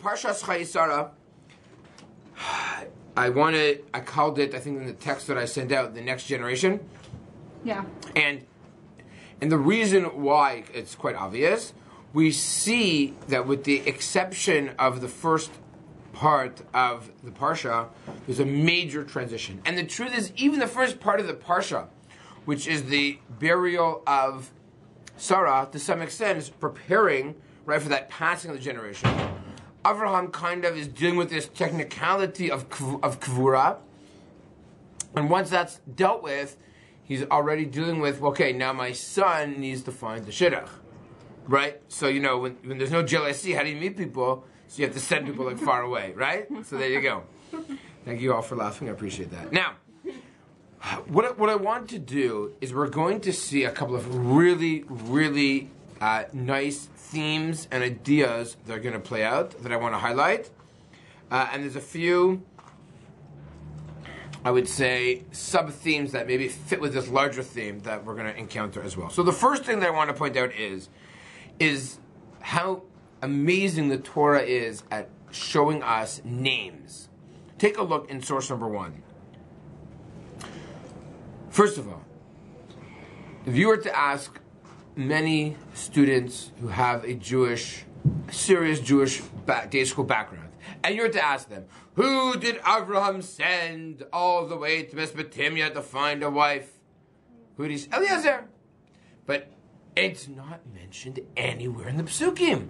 Parshas Chayesara, I called it, I think in the text that I sent out, the next generation. Yeah. And the reason why it's quite obvious, we see that with the exception of the first part of the Parsha, there's a major transition. And the truth is, even the first part of the Parsha, which is the burial of Sarah, to some extent, is preparing, right, for that passing of the generation. Avraham kind of is dealing with this technicality of Kvura. And once that's dealt with, he's already dealing with, okay, now my son needs to find the Shidduch. Right? So, when there's no JLIC, how do you meet people? So you have to send people like far away, right? So there you go. Thank you all for laughing. I appreciate that. Now, what I want to do is we're going to see a couple of really, really nice themes and ideas that are going to play out that I want to highlight. And there's a few, I would say, sub-themes that maybe fit with this larger theme that we're going to encounter as well. So the first thing that I want to point out is how amazing the Torah is at showing us names. Take a look in source number 1. First of all, if you were to ask many students who have a serious Jewish day school background, and you were to ask them, who did Avraham send all the way to Mesopotamia to find a wife? Who did he? Eliezer. But it's not mentioned anywhere in the Psukim.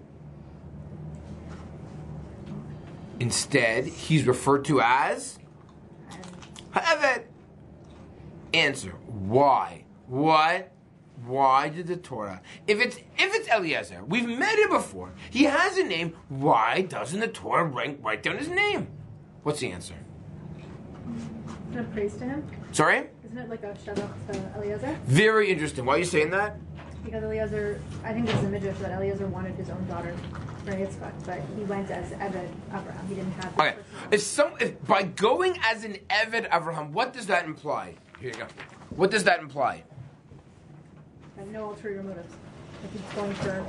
Instead, he's referred to as Ha'eved. Answer: why? What? Why did the Torah? If it's Eliezer, we've met him before. He has a name. Why doesn't the Torah write down his name? What's the answer? Isn't it praise to him? Sorry? Isn't it like a shadach to Eliezer? Very interesting. Why are you saying that? Because Eliezer, I think there's a midrash that Eliezer wanted his own daughter, but he went as Eved Avraham. He didn't have. Okay. If by going as an Eved Avraham, what does that imply? Here you go. What does that imply? And no ulterior motives. Like he's going for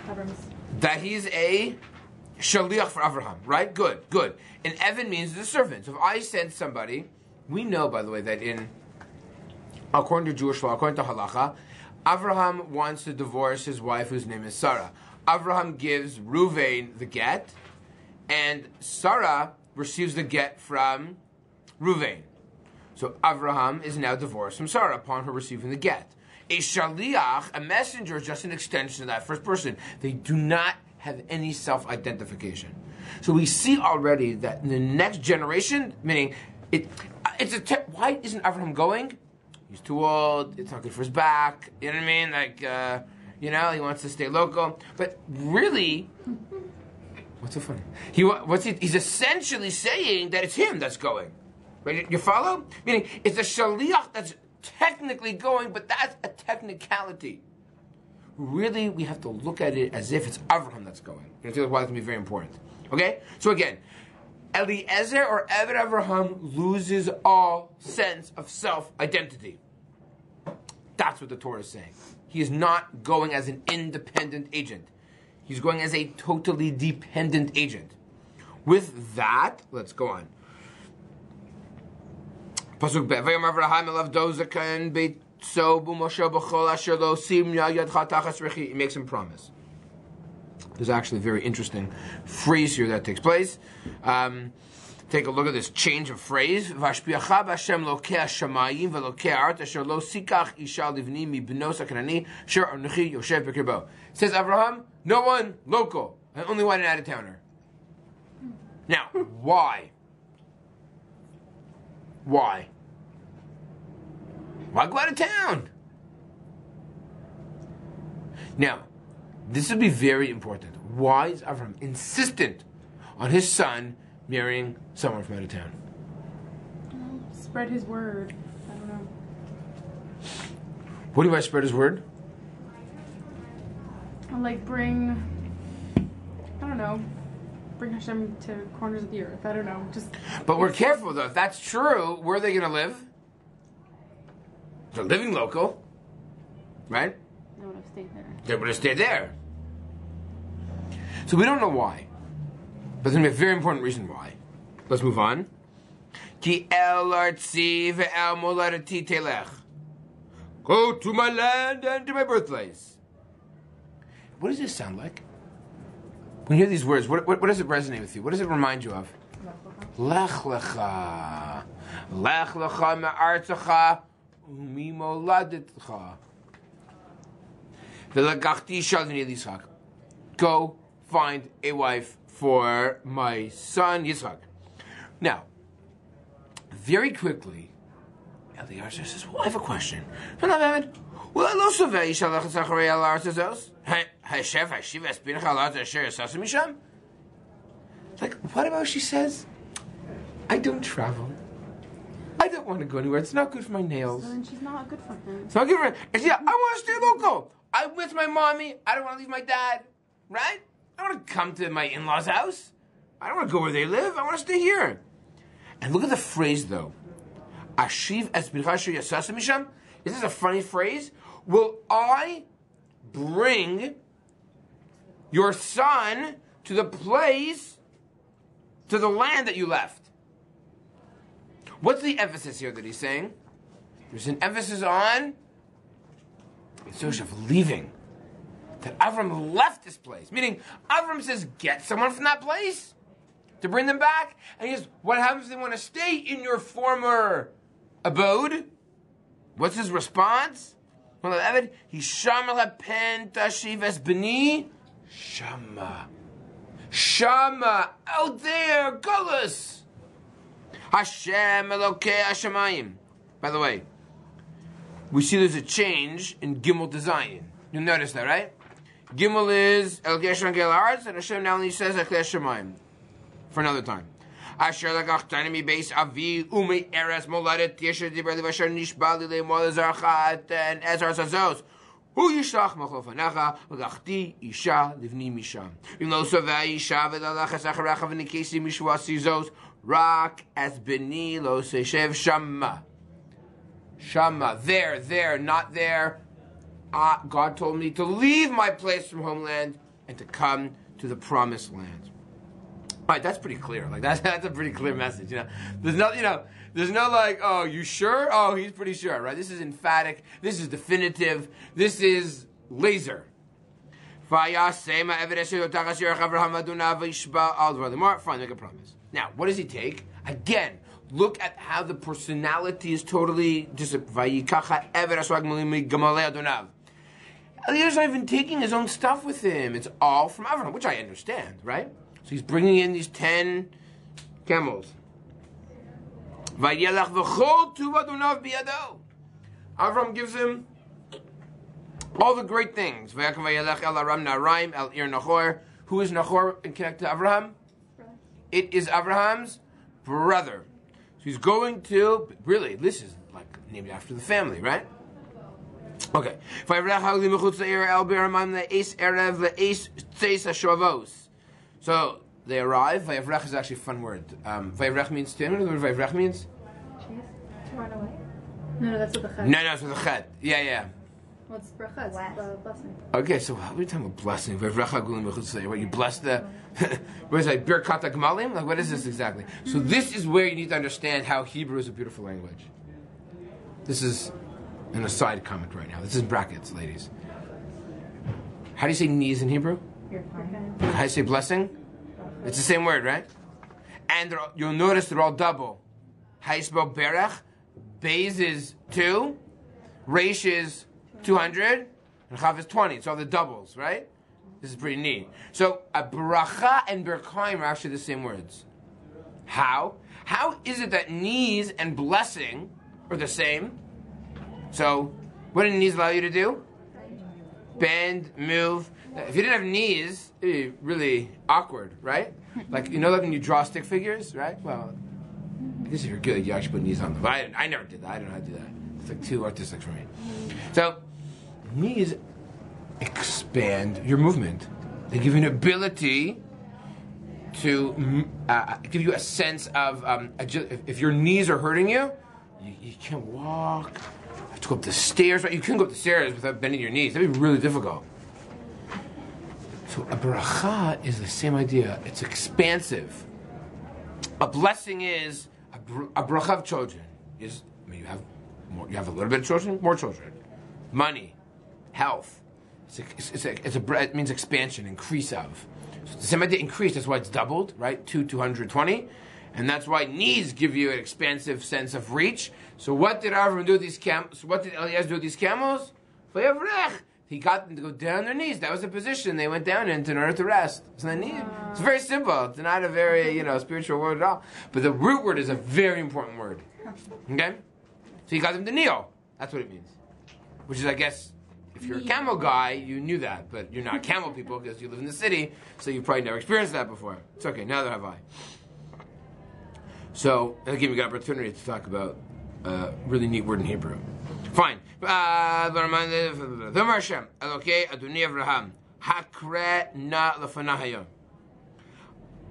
Avram's. That he's a shaliach for Avraham, right? Good. And Eved means the servant. So if I send somebody, we know, by the way, that according to Jewish law, according to halacha, Avraham wants to divorce his wife, whose name is Sarah. Avraham gives Ruvain the get, and Sarah receives the get from Ruvain. So Avraham is now divorced from Sarah upon her receiving the get. A shaliach, a messenger, is just an extension of that first person. They do not have any self-identification. So we see already that in the next generation, meaning why isn't Avraham going? He's too old. It's not good for his back. You know what I mean? Like, he wants to stay local. But really, what's so funny? He's essentially saying that it's him that's going. Right? You follow? Meaning, it's a shaliach that's technically going, but that's a technicality. Really, we have to look at it as if it's Avraham that's going. And I think that's why it's going to be very important. Okay? So again, Eliezer or Eved Avraham loses all sense of self-identity. That's what the Torah is saying. He is not going as an independent agent. He's going as a totally dependent agent. With that, let's go on. Pasuk Bet. Vayom Avraham elav dozakan beitzo b'moshe b'chol asher lo simya yadcha tachas rechi. He makes him promise. There's actually a very interesting phrase here that takes place. Take a look at this change of phrase. Vashpiacha b'Hashem lokeh shamayim v'lokeh art asher lo sikach isha livni mi b'nos hakanani sher anuchi yoshev b'kirbo. Says Avraham, no one local, and only one out of towner. Now, why? Why? Why go out of town? Now, this would be very important. Why is Avraham insistent on his son marrying someone from out of town? Spread his word. I don't know. What do I spread his word? Like bring Hashem to corners of the earth. I don't know. But we're careful though. If that's true, where are they going to live? They're living local, right? They would have stayed there. They would have stayed there. So we don't know why. there's going to be a very important reason why. Let's move on. Ki el artzi ve'el moladati telech. Go to my land and to my birthplace. What does this sound like? When you hear these words, what does it resonate with you? What does it remind you of? Lech lecha. Lech lecha me'artzecha u'mimoladetcha. V'lekachti shalini Yitzchak. Go find a wife for my son Yitzchak. Now, very quickly, Eliezer says, well, I have a question. Like, what about she says, I don't travel. I don't want to go anywhere. It's not good for my nails. So then she's not good for him. It's not good for her. And yeah, I want to stay local. I'm with my mommy. I don't want to leave my dad. Right? I don't want to come to my in-laws' house. I don't want to go where they live. I want to stay here. And look at the phrase, though. Ashiv es birchashu yasasa misham. Is this a funny phrase? Will I bring your son to the place, to the land that you left? What's the emphasis here that he's saying? There's an emphasis on Yosef leaving. That Avram left this place. Meaning, Avram says, get someone from that place to bring them back. And he says, what happens if they want to stay in your former abode? What's his response? He Shama pen tashiv es b'ni Shama. Shama, out there, Gullus. Hashem Elokei Hashemayim. By the way, we see there's a change in Gimel to Zayin. You'll notice that, right? Gimel is Elokei Hashem Gel Haaretz, and Hashem now only says Elokei Hashemayim. For another time. Asher lagachtani mi beis avi umi eres moladet yesher diber livasher nishbal li le'mol zarchat and ezar zazos. Hu yishlach machol fanecha lagachti isha livni misham. Im lo savei isha v'lalachas acharecha v'nikesi mishwa sizos rak as beni lo seishev shama. Shama, there, not there. God told me to leave my place from homeland and to come to the promised land. All right, that's pretty clear. Like that's a pretty clear message. There's no like, oh, you sure? Oh, he's pretty sure, right? This is emphatic. This is definitive. This is laser. Fine, make a promise. Now, what does he take? Again, look at how the personality is totally Eliezer's not even taking his own stuff with him. It's all from Avraham, which I understand, right? So he's bringing in these 10 camels. Avraham gives him all the great things. Who is Nahor in connect to Avraham? It is Avraham's brother. So he's going to, really, this is like named after the family, right? Okay. So they arrive. Vayavrech is actually a fun word. Vayavrech means to. You know what Vayavrech means? To run away? No, that's with the chet. No, it's with the chet. Yeah. What's bracha? It's blessing. Okay, so what are you talking about blessing? What, you bless the... what is it, Birkat HaGmalim? Like, what is this exactly? So this is where you need to understand how Hebrew is a beautiful language. This is an aside comment right now. This is brackets, ladies. How do you say knees in Hebrew? How do you say blessing? It's the same word, right? And you'll notice they're all double. How do you spell berach? Beis is 2. Reish is 200. And chav is 20. It's all the doubles, right? This is pretty neat. So, a bracha and berchaim are actually the same words. How? How is it that knees and blessing are the same? So, what do knees allow you to do? Bend, move. If you didn't have knees, it'd be really awkward, right? Like, like when you draw stick figures, right? Well, I guess if you're good, you actually put knees on them. But I never did that. I don't know how to do that. It's like too artistic for me. So, knees expand your movement. They give you an ability to give you a sense of if your knees are hurting you, you can't walk. You have to go up the stairs. Right? You couldn't go up the stairs without bending your knees. That'd be really difficult. So So a bracha is the same idea. It's expansive. A blessing is a bracha of children. Is you have more, you have a little bit of children, more children, money, health. It means expansion, increase of. So the same idea, increase. That's why it's doubled, right? 220, and that's why knees give you an expansive sense of reach. So what did Avram do with these camels? What did Eliezer do with these camels? He got them to go down on their knees. That was the position they went down into in order to rest. It's very simple. It's not a very spiritual word at all. But the root word is a very important word. Okay, so he got them to kneel. That's what it means. Which is, I guess, if you're a camel guy, you knew that, but you're not camel people because you live in the city, so you've probably never experienced that before. It's okay. Neither have I. So again, we got opportunity to talk about a really neat word in Hebrew. Fine.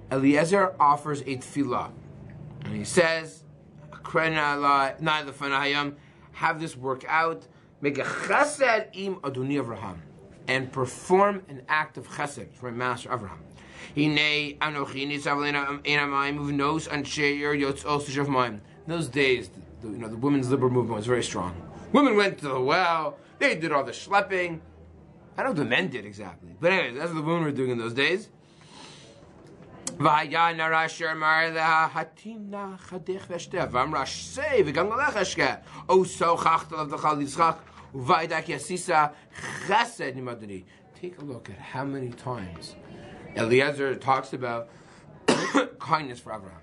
Eliezer offers a tefillah, and he says, have this work out, make a chesed im Adoni Avraham, and perform an act of chesed for my master Avraham. In those days, the women's liberal movement was very strong. Women went to the well, they did all the schlepping. I don't know what the men did exactly, but anyways, that's what the women were doing in those days. Take a look at how many times Eliezer talks about kindness for Abraham.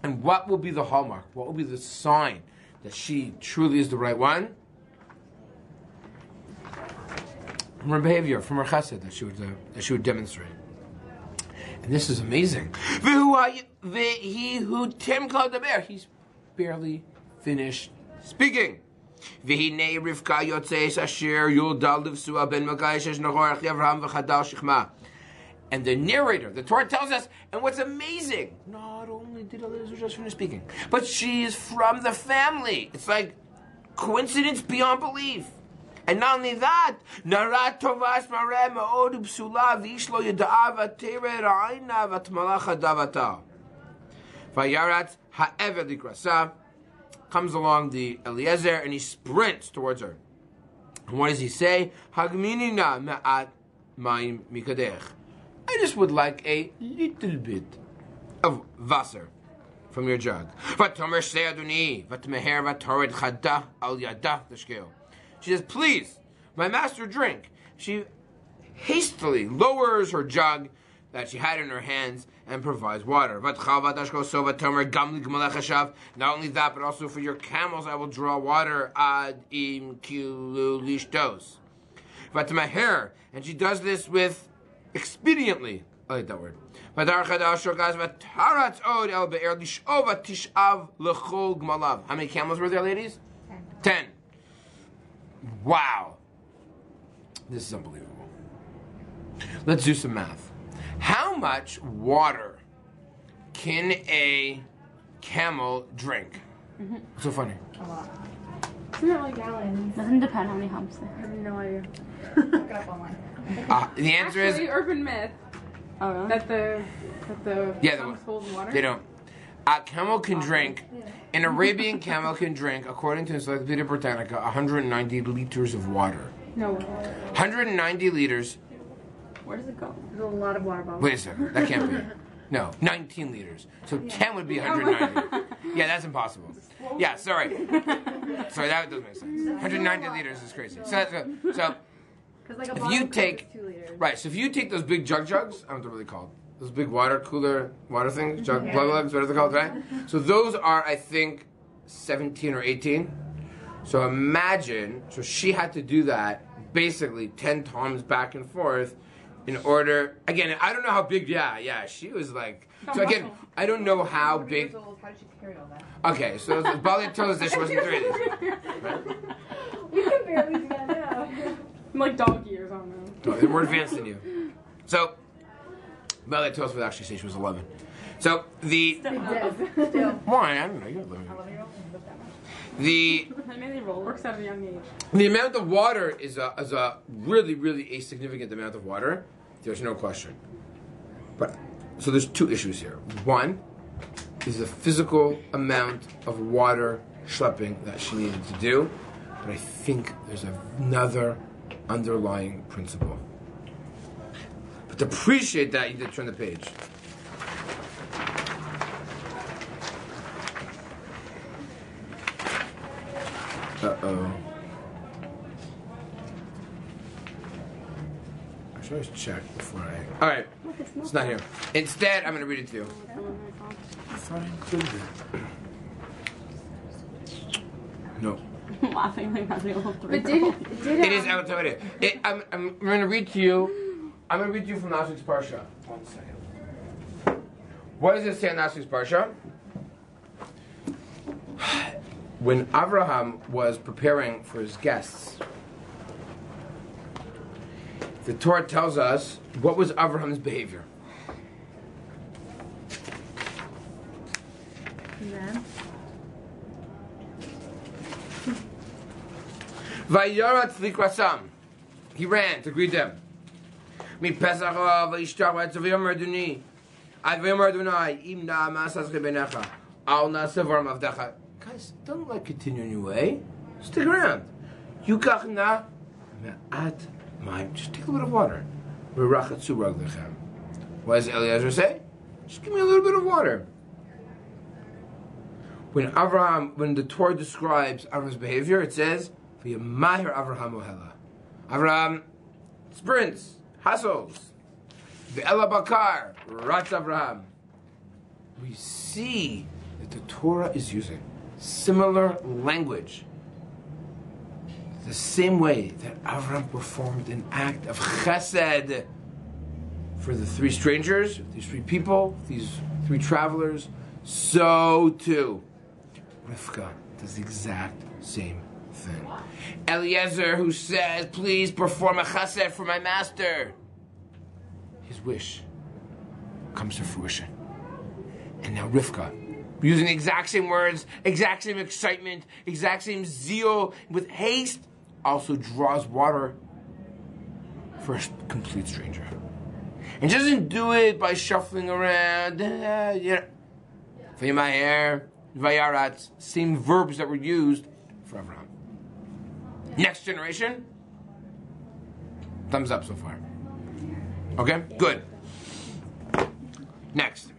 And what will be the hallmark? What will be the sign that she truly is the right one? From her behavior, from her chesed that she would demonstrate. And this is amazing. He's barely finished speaking. And the narrator, the Torah tells us, and what's amazing, not only did Eliezer just finish speaking, but she is from the family. It's like coincidence beyond belief. And not only that, Narat Tovas Mareh Me'od Psula Vishlo Yada'ava Tered Aina Vatmalacha Davata. Vayarat Ha'eved Likrasa. Comes along the Eliezer and he sprints towards her. And what does he say? Hagminina Me'at Ma'im Mikadech. I just would like a little bit of Wasser from your jug. Vatomer Shei Adoni Vatmeher Vatored Chada Al Yada Tashkeo. She says, please, my master, drink. She hastily lowers her jug that she had in her hands and provides water. Not only that, but also for your camels I will draw water ad im kilulishtos. And she does this with expediently. I like that word. How many camels were there, ladies? 10. Wow. This is unbelievable. Let's do some math. How much water can a camel drink? Mm-hmm. What's so funny? A lot. It's not like gallons. Doesn't depend how many humps they I have. have no idea. Look it up online. The answer Actually, is urban myth. Oh, really? That the humps hold water? They don't. A camel can drink, an Arabian camel can drink, according to Encyclopedia Britannica, 190 liters of water. No. 190 liters. Where does it go? There's a lot of water bottles. Wait a second. That can't be. No, 19 liters. So 10 would be 190. Yeah, that's impossible. Yeah, sorry. Sorry, that doesn't make sense. 190 liters is crazy. So Like if you take... 2 liters. Right, so if you take those big jugs, I don't know what they're really called. Those big water cooler, water things, plug lugs, what are they called, right? So those are, I think, 17 or 18. So imagine, so she had to do that basically 10 times back and forth in order, again, I don't know how big, she was like, so again, I don't know how big. How did she carry all that? Okay, so Bali told us that she wasn't 3 days. We can barely do that now. I'm like dog years on them. They're more advanced than you. So, Bali told us would actually say she was 11. So, Still. why? I don't know, you're 11. I mean, they roll. Works at a young age. The amount of water is a really, really a significant amount of water. There's no question. But so there's two issues here. One is the physical amount of water schlepping that she needed to do, but I think there's another underlying principle. But to appreciate that, you did turn the page. Uh-oh. I should always check before I... Alright, it's not here. Instead, I'm going to read it to you. I thought I included it. No. I'm laughing like that's a little But did It is out already. I'm going to read to you. I'm going to read to you from last week's parsha. 1 second. What does it say in last week's parsha? When Abraham was preparing for his guests, the Torah tells us what was Abraham's behavior. Yeah. Vayarat likrasam. He ran to greet them. Mi pesach vayishtach vayitzav aduni. Ad vayomer Adonai im na masas chebenecha al nasavar mavdecha. Guys, don't continue on your way. Stick around. Yukach na me'at mayim. Just take a little bit of water. V'rachatzu raglechem. What does Eliezer say? Just give me a little bit of water. When the Torah describes Avram's behavior, it says, "V'yamahir Avraham ohela." Avraham sprints, hustles. Ve'ela bakar rats Avraham. We see that the Torah is using similar language, the same way that Avraham performed an act of chesed for the three strangers, these three people, these three travelers. So too, Rivka does the exact same thing. Eliezer, who says, "Please perform a chesed for my master," his wish comes to fruition. And now Rivka, using the exact same words, exact same excitement, exact same zeal, with haste, also draws water for a complete stranger. And doesn't do it by shuffling around. Vayimahir, vayarat, same verbs that were used for Abraham. Next generation, thumbs up so far. Okay, good. Next.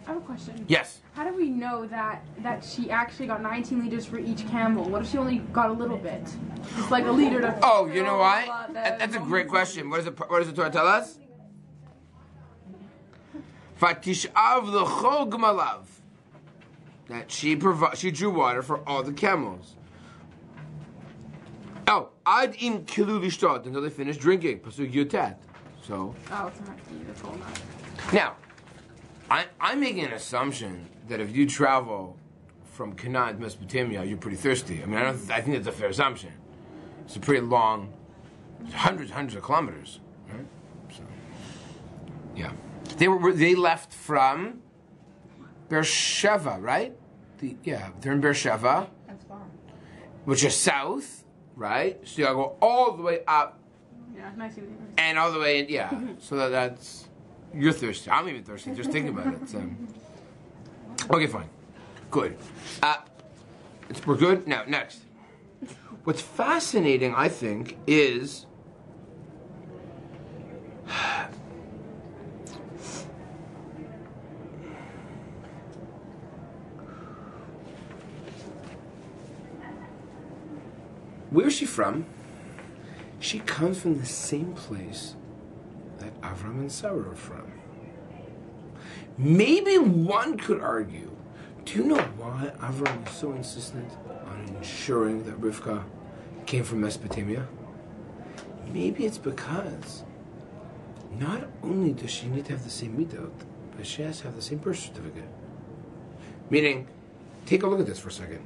I have a question. Yes. How do we know that she actually got 19 liters for each camel? What if she only got a little bit? It's like a liter to... Oh, you know why? That's a great question. What does the Torah tell us? Fatish'av l'chol gmalav. That she drew water for all the camels. Oh, ad im kilu lishtot, until they finished drinking. Pasuk yutet. So. Oh, it's not you. That's all not. Now, I'm making an assumption that if you travel from Canaan to Mesopotamia, you're pretty thirsty. I mean, I think that's a fair assumption. It's a pretty long, hundreds of kilometers, right? So, yeah, they left from Beersheba, right? They're in Beersheba, That's far. which is south, right? So you gotta go all the way up, Yeah, nice and and all the way in, yeah. So that's. You're thirsty. I'm even thirsty. Just thinking about it. Okay, fine. Good. We're good? Now, next. What's fascinating, I think, is where's she from? She comes from the same place that Avram and Sarah are from. Maybe one could argue, do you know why Avram is so insistent on ensuring that Rivka came from Mesopotamia? Maybe it's because not only does she need to have the same midot, but she has to have the same birth certificate. Meaning, take a look at this for a second.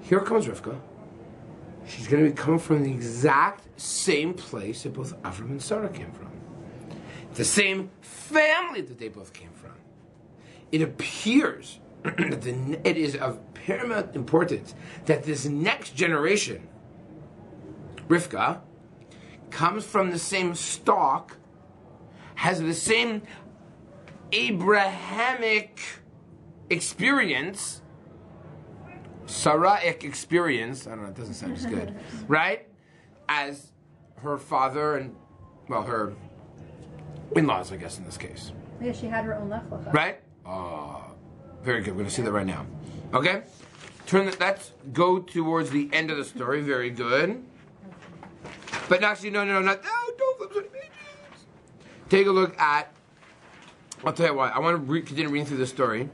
Here comes Rivka. She's going to be coming from the exact same place that both Avram and Sarah came from. The same family that they both came from. It appears that it is of paramount importance that this next generation, Rivka, comes from the same stock has the same Abrahamic experience, Saraic experience, I don't know, it doesn't sound as good, right? As her father and, well, her in-laws, I guess, in this case. Yeah, she had her own lech lecha. Right? Oh, very good. We're going to see that right now. Okay? Let's go towards the end of the story. Very good. But actually, no, don't flip through the pages. Take a look at, I'll tell you what, I want to continue reading through the story.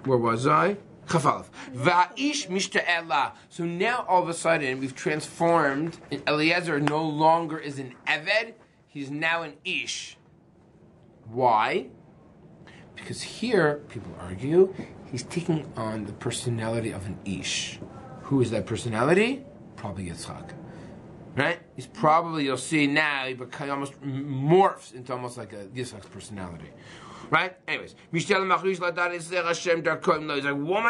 Where was I? Chafalef. Va'ish mishta'ela. So now all of a sudden we've transformed. Eliezer no longer is an Eved. He's now an Ish. Why? Because here, people argue, he's taking on the personality of an Ish. Who is that personality? Probably Yitzchak. Right? He's probably, you'll see now, he almost morphs into almost like a Yitzchak's personality. Right? Anyways. He's like, whoa, my God,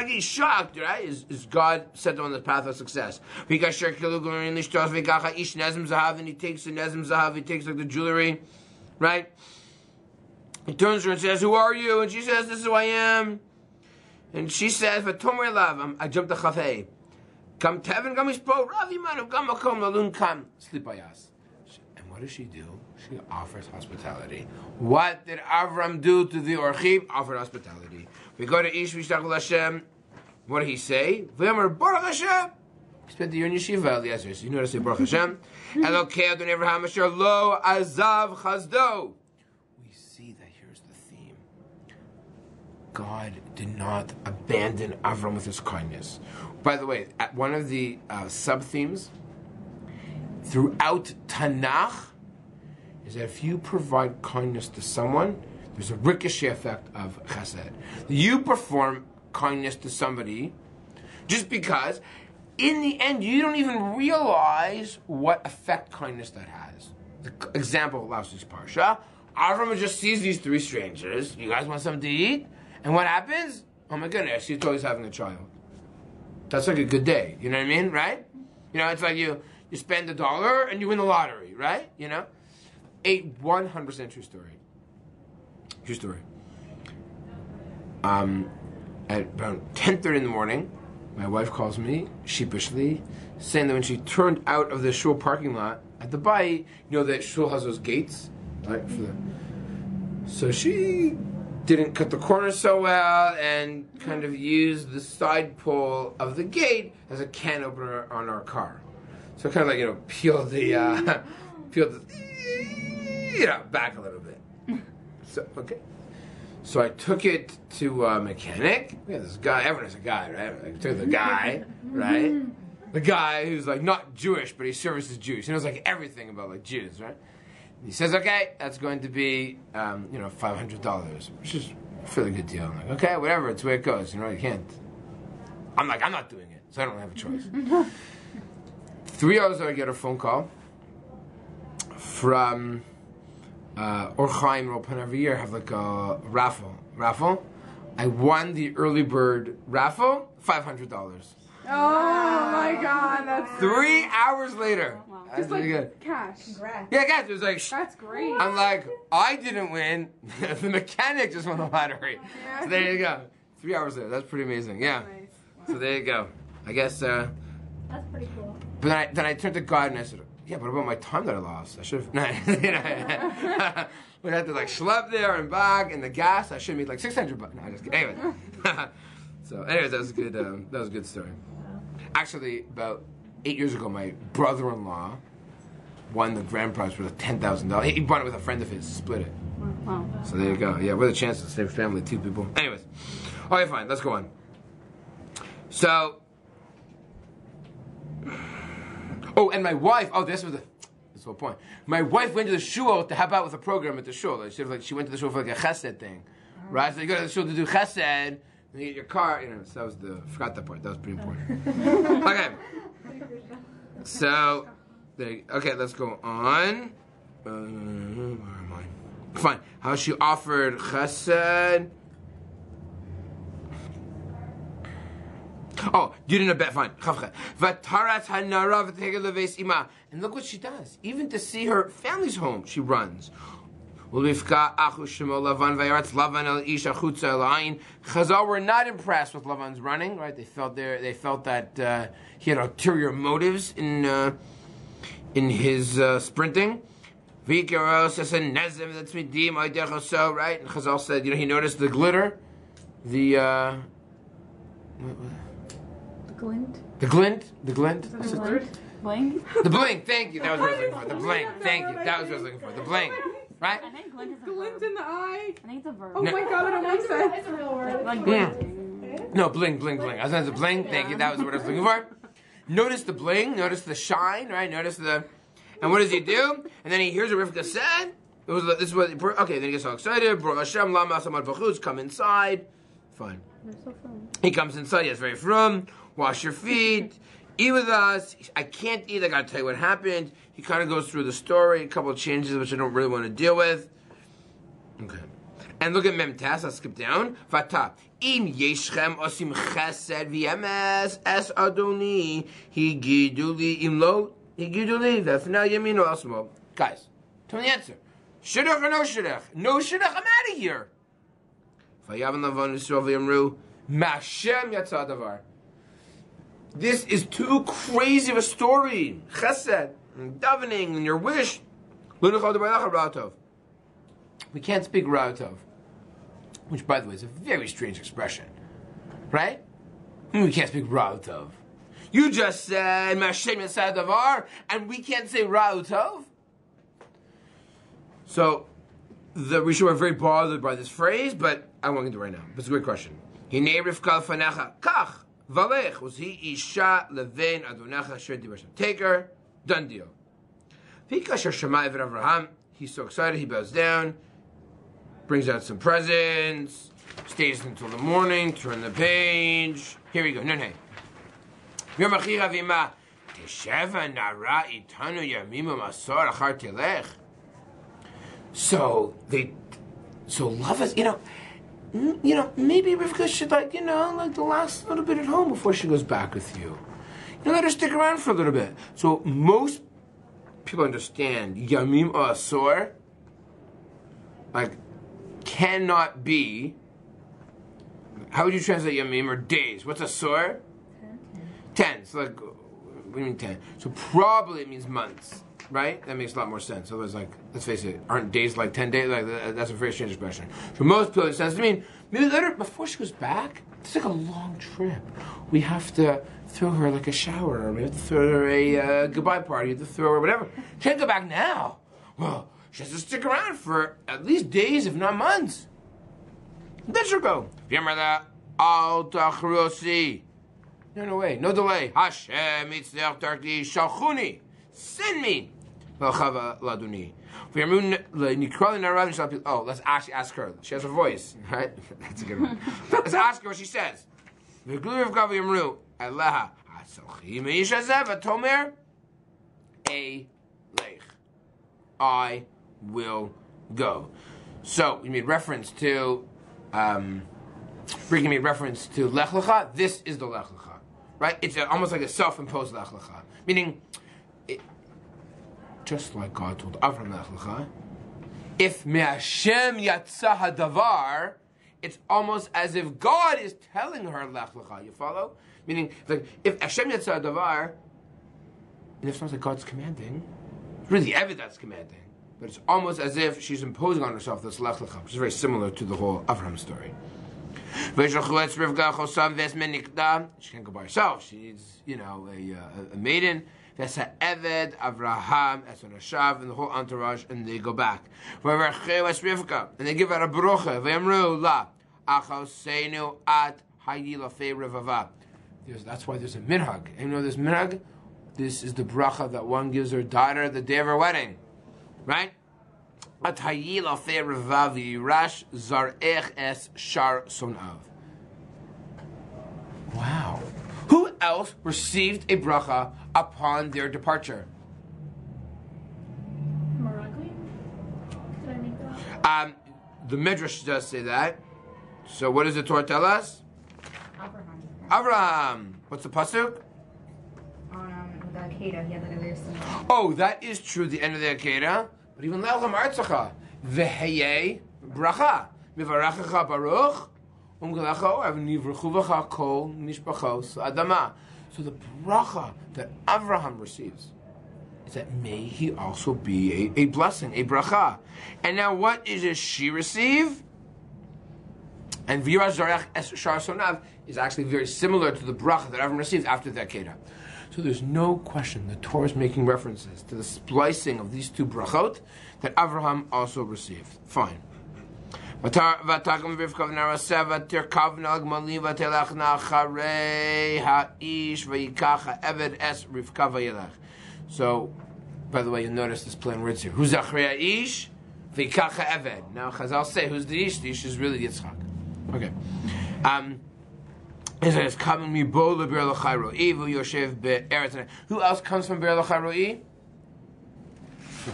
he's shocked, right? Is God set them on the path of success? And he takes the Nezim Zahav, he takes like the jewelry, right? He turns to her and says, who are you? And she says, this is who I am. And she says, I jumped the Chafei. Come Tevin, come Ishpo, Ravi Manu, come Makom, Lalun, come. Slipayas. And what does she do? She offers hospitality. What did Avram do to the Orchim? Offered hospitality. We go to Ish Vishtachul Hashem. What did he say? V'yomer Baruch Hashem. He spent the year in yeshiva, Eliezer. So you know how to say Baruch Hashem. Elokei Adonai Avraham Asher Lo Azav Chazdo. We see that here's the theme. God did not abandon Avram with his kindness. By the way, at one of the sub-themes throughout Tanakh is that if you provide kindness to someone, there's a ricochet effect of chesed. You perform kindness to somebody just because, in the end, you don't even realize what effect kindness that has. The example of last week's parsha, Avram just sees these three strangers. You guys want something to eat? And what happens? Oh my goodness, he's always having a child. That's like a good day. You know what I mean? Right? You know, it's like you spend $1 and you win the lottery, right? You know? A 100% true story. True story. At around 10:30 in the morning, my wife calls me sheepishly, saying that when she turned out of the shul parking lot at the bayit, you know that shul has those gates, right? So she didn't cut the corners so well and kind of used the side pole of the gate as a can opener on our car. So kind of like, you know, peeled the back a little bit. So, okay. So I took it to a mechanic. We had this guy, everyone has a guy, right? I took the guy, right? The guy who's like not Jewish, but he services Jews. He knows like everything about like Jews, right? And he says, okay, that's going to be, $500, which is a fairly good deal. I'm like, okay, whatever, it's the way it goes. You know, you can't. I'm like, I'm not doing it, so I don't have a choice. 3 hours later, I get a phone call from Or Chaim Ropan. Every year have like a raffle. I won the early bird raffle, $500. Oh my God, that's 3 hours later. Wow. just like good. cash. Congrats. Yeah, guys, it was like That's great. I'm like, I didn't win. The mechanic just won the lottery. Yeah. So there you go. 3 hours later. That's pretty amazing. Yeah. Nice. So there you go. I guess. That's pretty cool. But then I turned to God and I said, yeah, but what about my time that I lost? I should have. We'd have to like schlep there and back, and the gas. I should have made like $600. No, I just kidding. Anyway. So, anyways, that was a good. That was a good story. Actually, about 8 years ago, my brother-in-law won the grand prize for $10,000. He won it with a friend of his, split it. Wow. So there you go. Yeah, with a chance to save family, 2 people. Anyways, okay, fine. Let's go on. So, and my wife. Oh, that's the whole point. My wife went to the shul to help out with a program at the shul. She went to the shul for like a chesed thing, right? So you go to the shul to do chesed, and you get your car. So that was forgot that part. That was pretty important. Okay. So, okay, let's go on. Where am I? Fine. How she offered chesed. Oh, you didn't bet, fine. And look what she does. Even to see her family's home, she runs. Chazal were not impressed with Lavan's running, right? They felt that he had ulterior motives in his sprinting. Right? And Chazal said, he noticed the glitter, the glint. The glint? Bling? The bling, thank you. That was what I was looking for. The bling, thank you. That was what I was looking for. The bling, right? I think glint is a Glint verb. in the eye. I think it's a verb. Oh my god, I don't like that. It's a real word. Like No, bling. I was going to say bling, thank you. That was what I was looking for. Notice the bling, notice the shine, right? Notice the... And what does he do? And then he hears what Rivka said. This is what... Okay, then he gets all excited. Baruch Hashem, lama samad b'chutz, come inside. Fine. He comes inside, yes, very frum. Wash your feet. Eat with us. I can't eat. I got to tell you what happened. He kind of goes through the story, a couple of changes which I don't really want to deal with. Okay. And look at Memtas. I'll skip down. Vata. Im yeshchem osim chesed v'emes es adoni higiduli im lo higiduli v'efna yamino asmo. Guys, tell me the answer. Shidduch or no shidduch? No shidduch. I'm out of here. Vayavan lavan yisrael v'yamru mashem yatzah davar. This is too crazy of a story. Chesed, and davening, and your wish. We can't speak Ra'atov, which, by the way, is a very strange expression, right? We can't speak Ra'atov. You just said Mashem Yasad Davar, and we can't say Ra'atov. So, the Rishon are very bothered by this phrase, but I won't get into it right now. But it's a great question. Hinei Rivka Fanecha Kach. Valech was he isha levein adonecha shedi b'shem. Take her, done deal. V'ikasher Shemai v'Avraham. He's so excited, he bows down, brings out some presents, stays until the morning. Turn the page. Here we go. No. Yom achicha v'ima tesheva nara itanu yamimu masor achar telech. So love us, maybe Rivka should like the last little bit at home before she goes back with you. Let her stick around for a little bit. So most people understand Yamim Asor cannot be. How would you translate Yamim or days? What's Asor? 10. So what do you mean 10? So probably it means months. Right? That makes a lot more sense. Otherwise, let's face it, aren't days like 10 days? That's a very strange expression. For most people, it sounds to mean, maybe let her, before she goes back, it's like a long trip. We have to throw her a shower, or we have to throw her a goodbye party, we have to throw her whatever. She can't go back now. Well, she has to stick around for at least days, if not months. Let her go. Remember that? Al tachrosi. No way, no delay. Hashem itzleach darki shalchuni. Send me. Oh, let's actually ask her. She has a voice, right? That's a good one. Let's ask her what she says. I will go. So we made reference to made reference to Lech Lecha. This is the Lech Lecha, right? It's almost like a self-imposed Lech Lecha, meaning. Just like God told Avram Lech Lecha, if me'Hashem yatzah hadavar, it's almost as if God is telling her Lech Lecha. You follow? Meaning, if Hashem yatzah hadavar, and if someone's like God's commanding, it's really Eved that's commanding, but it's almost as if she's imposing on herself this Lech Lecha, which is very similar to the whole Avram story. She can't go by herself. She needs, a maiden. That's Eved, Avraham, Esonashav, and the whole entourage, and they go back. And they give out a brocha. V'yamru la achoseinu at hayyi lafei revava. That's why there's a minhag. And you know this minhag? This is the bracha that one gives her daughter the day of her wedding, right? At hayyi lafei revava v'yirash zarech es shar sonav. Wow. Who else received a bracha upon their departure? Morocco? Did I make that? The Midrash does say that. So what does the Torah tell us? Abraham. Abraham. What's the pasuk? The Akedah, he had like a very similar. Oh, that is true. The end of the Akedah. But even Le'elchem Artzacha, v'heyei bracha, mivarachecha baruch, umgelecha avnivrechuvacha kol mishpachos adama. So the bracha that Avraham receives is that may he also be a blessing, a bracha. And now what does she receive? And V'yirah Zarech Es Shar Sonav is actually very similar to the bracha that Avraham received after the Akedah. So there's no question the Torah is making references to the splicing of these two brachot that Avraham also received. Fine. So, by the way, you notice this play in words here. Who's Achrei Ha'ish? V'yikacha Eved. Now Chazal say, who's the Ish? The Ish is really Yitzchak. Okay. It says, who else comes from Be'er L'chai Ro'i?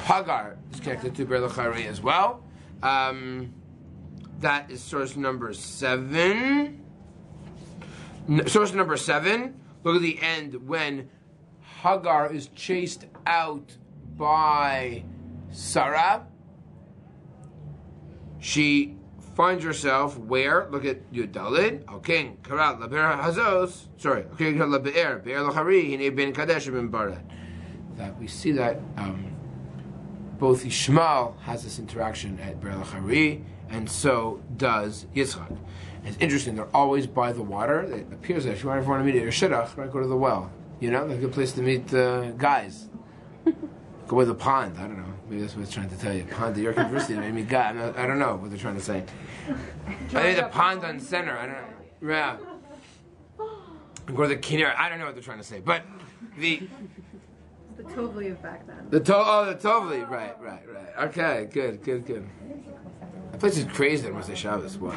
Hagar is connected to Be'er L'chai Ro'i as well. That is source number 7. Source number 7. Look at the end when Hagar is chased out by Sarah. She finds herself where? Look at Yudalid. Okay, Karat Laber Hazos. Sorry, okay, Laber Be'er L'chari Hine Ben Kadesh Ben Barat. That we see that both Ishmael has this interaction at Be'er L'chari, and so does Yitzchak. And it's interesting; they're always by the water. It appears that if you ever want to meet your shidduch, right, go to the well. You know, a good place to meet guys. Go with the pond. I don't know. Maybe that's what it's trying to tell you. Pond at York University. Maybe God. I don't know what they're trying to say. I think the pond on center. I don't know. Yeah. Go to the Kinneret. I don't know what they're trying to say. But the Tovli of back then. the Tovli. Right. Okay. Good. That place is crazy on Wednesday Shabbos. Wow.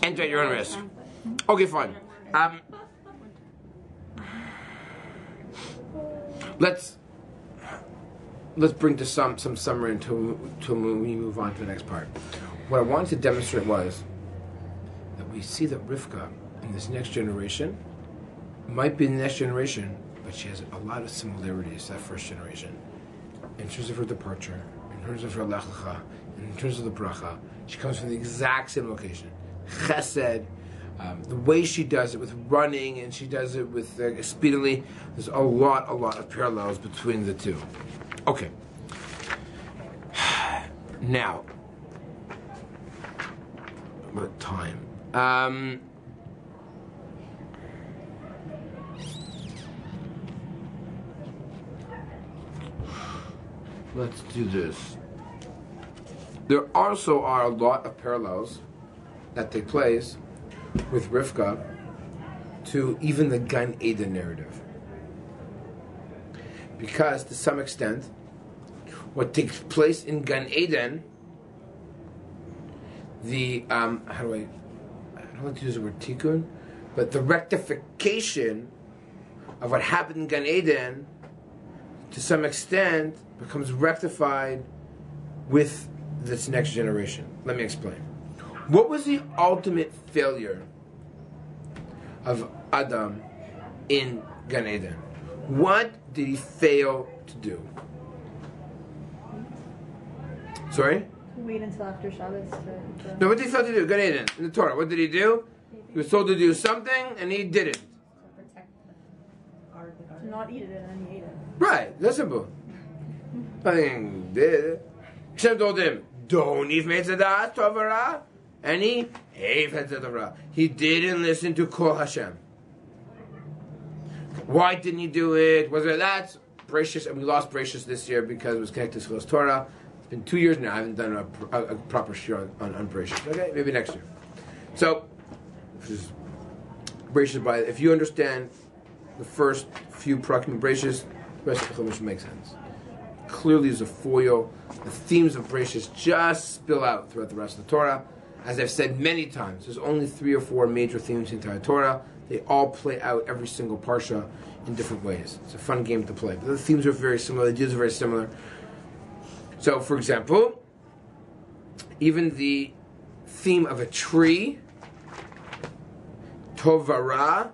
Enter at your own risk. Okay, fine. Let's bring to some summary until we move on to the next part. What I wanted to demonstrate was that we see that Rivka in this next generation might be the next generation, but she has a lot of similarities to that first generation. In terms of her departure, in terms of her lech lecha, in terms of the bracha, she comes from the exact same location. Chesed, the way she does it with running and she does it with speedily, there's a lot of parallels between the two. Okay. Now, what time? Let's do this. There also are a lot of parallels that take place with Rivka to even the Gan Eden narrative. Because to some extent, what takes place in Gan Eden, I don't like to use the word tikkun, but the rectification of what happened in Gan Eden, to some extent, becomes rectified with this next generation. Let me explain. What was the ultimate failure of Adam in Gan Eden? What did he fail to do? Sorry? Wait until after Shabbos to... No, what did he fail to do? Gan Eden, in the Torah. What did he do? He was told to do something, and he didn't. To not eat it, and then he ate it. Right, that's simple. Nothing did. Hashem told him, don't eat Meitzadat Tovara, and he ate Meitzadat. He didn't listen to Kol Hashem. Why didn't he do it? Was it that? Bereshis, and we lost Bereshis this year because it was connected to Chilas Torah. It's been 2 years now. I haven't done a proper shir on Bereshis. Okay, maybe next year. So, Bereshis, if you understand the first few prakim Bereshis, the rest of the Chumash makes sense. Clearly, there's a foil. The themes of Bereshis just spill out throughout the rest of the Torah. As I've said many times, there's only 3 or 4 major themes in the entire Torah. They all play out every single parsha in different ways. It's a fun game to play. But the themes are very similar. The ideas are very similar. So, for example, even the theme of a tree, Tovara,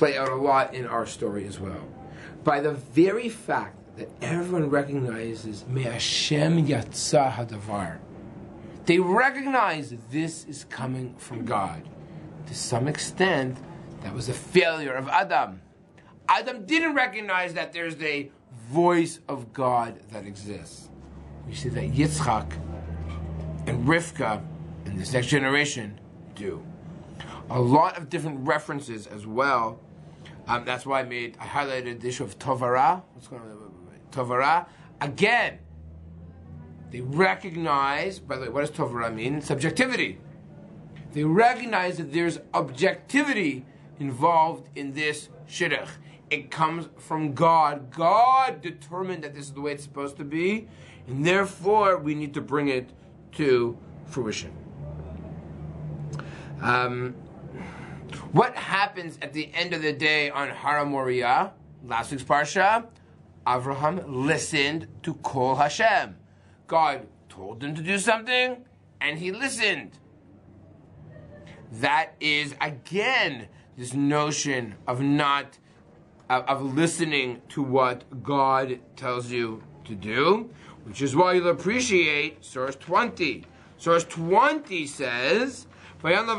play out a lot in our story as well. By the very fact that everyone recognizes Me Hashem Yatsa Hadavar, they recognize that this is coming from God. To some extent, that was a failure of Adam. Adam didn't recognize that there's a voice of God that exists. We see that Yitzchak and Rivka and this next generation do. A lot of different references as well. That's why I highlighted the issue of Tovara. What's going on? Tovara. Again, they recognize, by the way, what does Tovara mean? Subjectivity. They recognize that there's objectivity involved in this shidduch. It comes from God. God determined that this is the way it's supposed to be, and therefore we need to bring it to fruition. What happens at the end of the day on Har Moriah, last week's parsha? Avraham listened to Kol Hashem. God told him to do something, and he listened. That is, again, this notion of not of listening to what God tells you to do, which is why you'll appreciate source 20. Source 20 says, where did it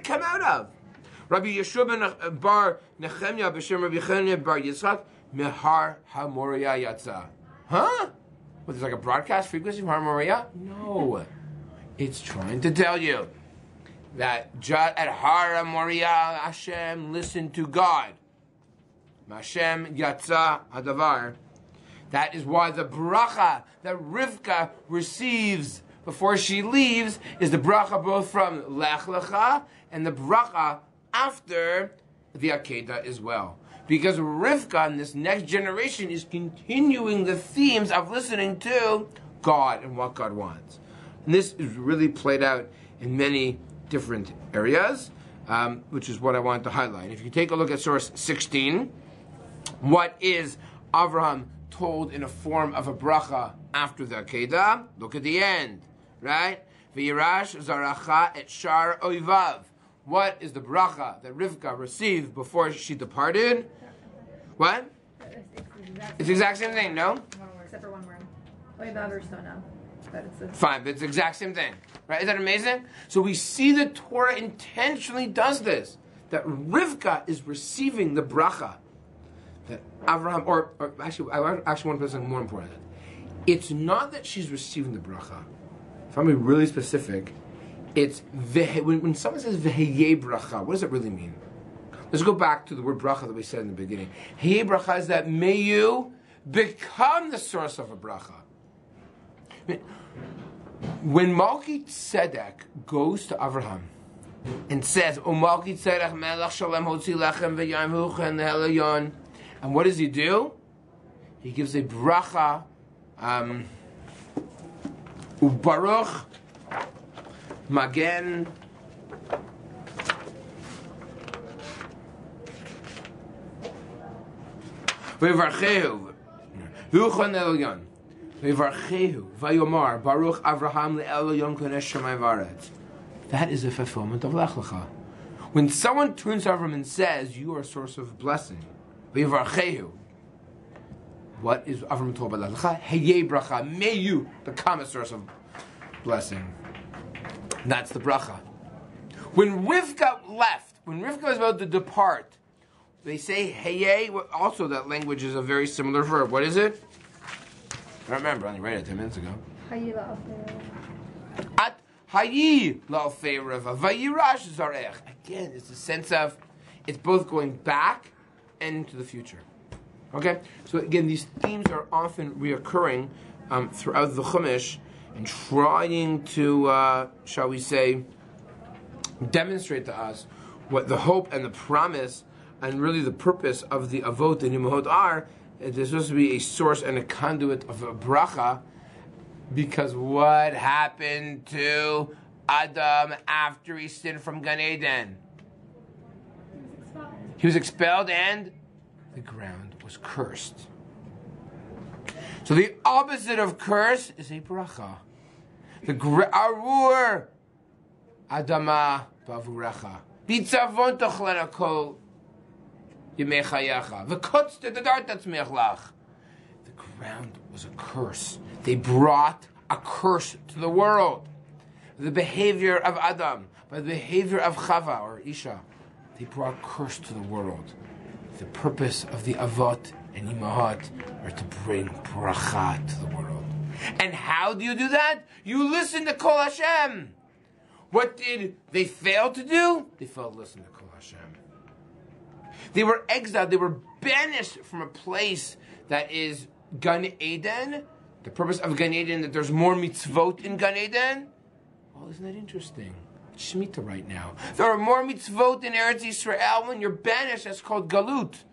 come out of? Rabbi Yeshua ben Bar Nechemya b'shem Rabbi Chenia bar Yitzchak mehar HaMoriah yatsa. Huh? What, there's like a broadcast frequency from Har Moriah? No. It's trying to tell you that at Har Moriah, Hashem listened to God. Hashem yatsa hadavar. That is why the bracha that Rivka receives before she leaves is the bracha both from Lech Lecha and the bracha after the Akedah as well. Because Rivka in this next generation is continuing the themes of listening to God and what God wants. And this is really played out in many different areas, which is what I wanted to highlight. If you take a look at source 16, what is Avraham told in a form of a bracha after the Akedah? Look at the end, right? V'yirash zaracha et shar oivav. What is the bracha that Rivka received before she departed? What? It's the exact same thing, no? One word, except for one word. Oivav or sona. Fine, but it's the exact same thing. Right? Is that amazing? So we see the Torah intentionally does this. That Rivka is receiving the bracha. That Avraham, or actually, I actually want to put something more important. It's not that she's receiving the bracha. If I'm being really specific, it's when someone says v'heyeh bracha, what does it really mean? Let's go back to the word bracha that we said in the beginning. Heyeh bracha is that may you become the source of a bracha. When Malki Tzedek goes to Avraham and says, "O Malki Tzedek melech shalem hotzi lechem v'yayim huchen helayon," and what does he do? He gives a bracha, ubaruch magen v'varchehu huchen helayon. Baruch Avraham le'elayon konesh shamayim v'aretz. That is a fulfillment of Lech Lecha. When someone turns to Avraham and says, "You are a source of blessing," what is Avraham told about Lech Lecha? Heyeh bracha, may you become a source of blessing. That's the bracha. When Rivka left, when Rivka was about to depart, they say Heyeh. Also, that language is a very similar verb. What is it? I don't remember. I only read it 10 minutes ago. At hayi la'alfei reva vayirash zarech. Again, it's a sense of it's both going back and into the future. Okay, so again, these themes are often reoccurring throughout the Chumash and trying to, shall we say, demonstrate to us what the hope and the promise and really the purpose of the Avot and Imahot are. There's supposed to be a source and a conduit of a bracha, because what happened to Adam after he sinned from Gan Eden? He was expelled and the ground was cursed. So the opposite of curse is a bracha. The arur Adama bavurecha. Bitzavon tochlena kol yemei chayecha. V'kotz tedadar tatzmeach lach. The ground was a curse. They brought a curse to the world. The behavior of Adam, by the behavior of Chava or Isha, they brought curse to the world. The purpose of the Avot and Imahot are to bring bracha to the world. And how do you do that? You listen to Kol Hashem. What did they fail to do? They failed to listen to Kol Hashem. They were exiled. They were banished from a place that is Gan Eden. The purpose of Gan Eden, that there's more mitzvot in Gan Eden. Oh, isn't that interesting? It's Shemitah right now. There are more mitzvot in Eretz Yisrael. When you're banished, that's called galut.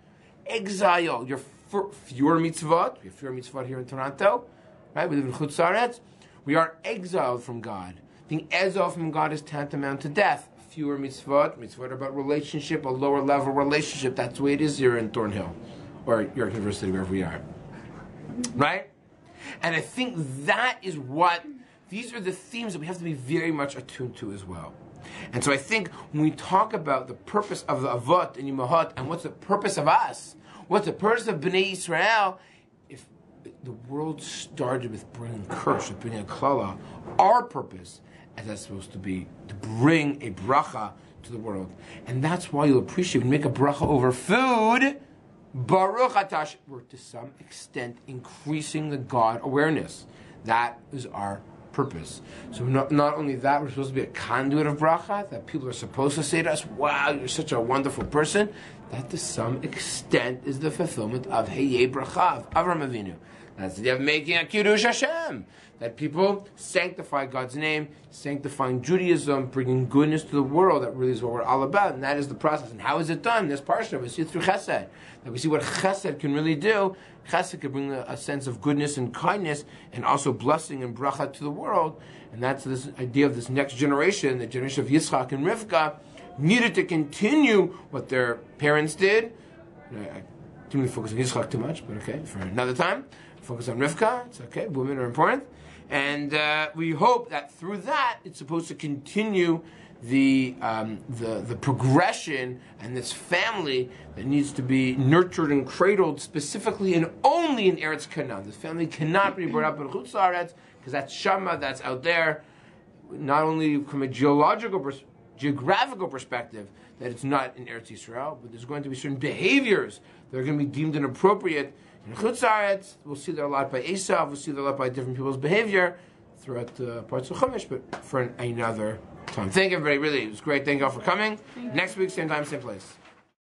Exile. You're fewer mitzvot. We have fewer mitzvot here in Toronto. Right? We live in Chutz La'aretz. We are exiled from God. Being exiled from God is tantamount to death. Fewer mitzvot. Mitzvot are about relationship, a lower level relationship. That's the way it is here in Thornhill. Or York University, wherever we are. Right? And I think that is what, these are the themes that we have to be very much attuned to as well. And so I think when we talk about the purpose of the Avot and Imahot, and what's the purpose of us, what's the purpose of Bnei Yisrael, if the world started with bringing curse, with bringing a klala, our purpose, as that's supposed to be, to bring a bracha to the world. And that's why you'll appreciate when you make a bracha over food, Baruch Atash, we're to some extent increasing the God awareness. That is our purpose. So not only that, we're supposed to be a conduit of bracha, that people are supposed to say to us, wow, you're such a wonderful person. That to some extent is the fulfillment of Heyeh Bracha, of Avraham Avinu. That's the idea of making a Kiddush Hashem. That people sanctify God's name, sanctifying Judaism, bringing goodness to the world. That really is what we're all about, and that is the process. And how is it done? This parsha, we see it through Chesed. That we see what Chesed can really do. Chesed can bring a sense of goodness and kindness, and also blessing and bracha to the world. And that's this idea of this next generation, the generation of Yitzchak and Rivka, needed to continue what their parents did. I didn't really focus on Yitzchak too much, but okay, for another time. Focus on Rivka. It's okay. Women are important. And we hope that through that, it's supposed to continue the progression and this family that needs to be nurtured and cradled specifically and only in Eretz Canaan. This family cannot be brought up in Chutz La'aretz because that's Shama, that's out there. Not only from a geographical perspective that it's not in Eretz Yisrael, but there's going to be certain behaviors that are going to be deemed inappropriate in Chutz La'aretz. We'll see that a lot by Esav. We'll see that a lot by different people's behavior throughout parts of Chumash, but for another time. Thank you, everybody. Really, it was great. Thank you all for coming. Next week, same time, same place.